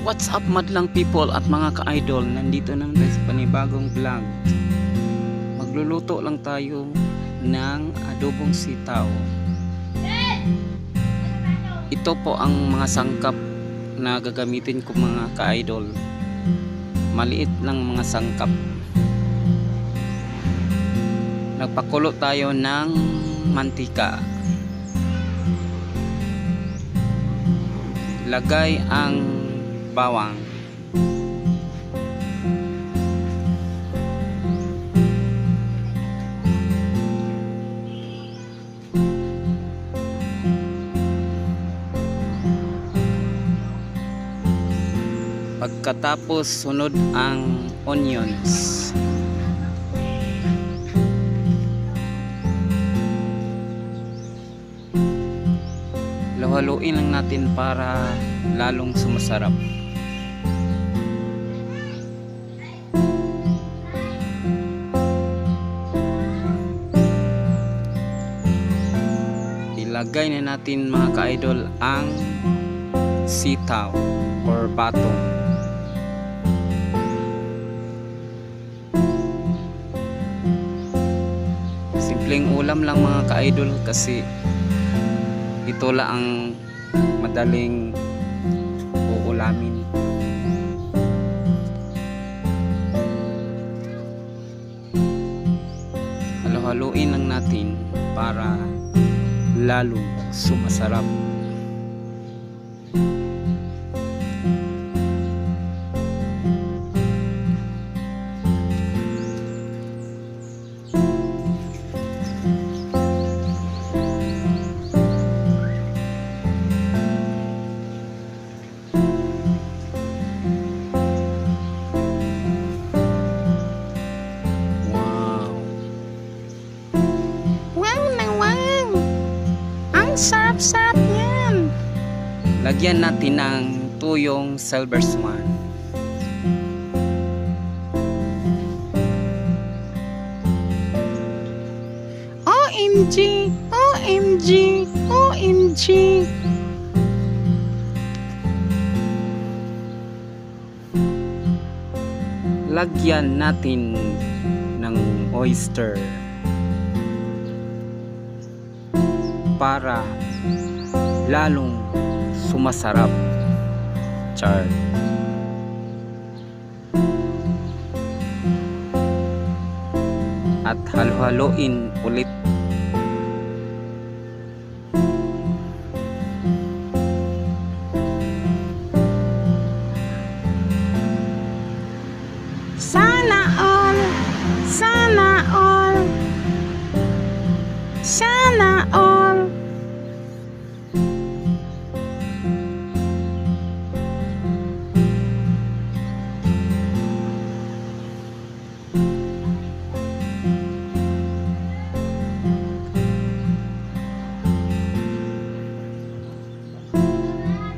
What's up madlang people at mga ka-idol, nandito naman tayo sa panibagong vlog. Magluluto lang tayo ng adobong sitaw. Ito po ang mga sangkap na gagamitin ko mga ka-idol. Maliit lang mga sangkap. Nagpakulo tayo ng mantika. Lagay ang bawang. Pagkatapos sunod ang onions. Haluin lang natin para lalong sumasarap. Ilagay na natin mga ka-idol ang sitaw or batong. Simpleng ulam lang mga ka-idol kasi ito lang ang madaling uulamin. Halo-haluin lang natin para lalong sumasarap. Sarap-sarap yan. Lagyan natin ng tuyong silver swan. OMG, OMG, OMG. Lagyan natin ng oyster para lalong sumasarap. Char. At halo-haloin ulit. Sana all, sana all, sana all.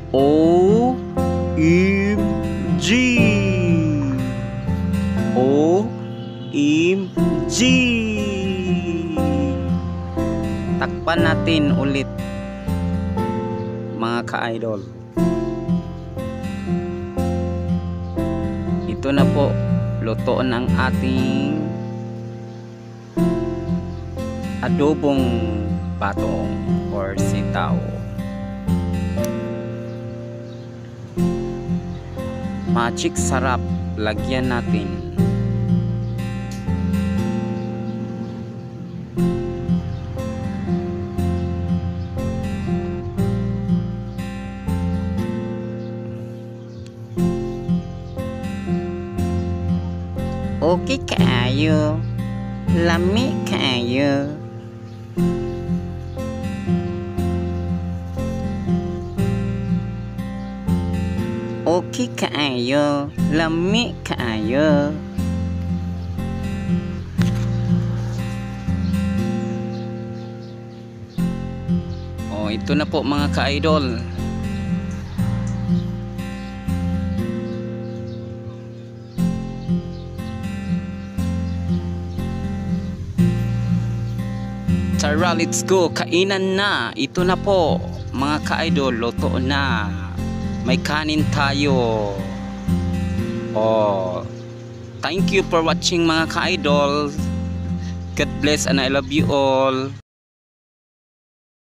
OMG, OMG. Takpan natin ulit mga ka-idol. Ito na po, luto ng ating adobong batong or sitaw. Magic sarap, lagyan natin. Okay kayo, lami kayo. Okay kayo, lami kayo. Oh, ito na po mga ka-idol. Tara, let's go. Kainan na. Ito na po mga ka-idol, luto na. may kanin tayo. Oh, thank you for watching mga ka-idol. God bless and I love you all.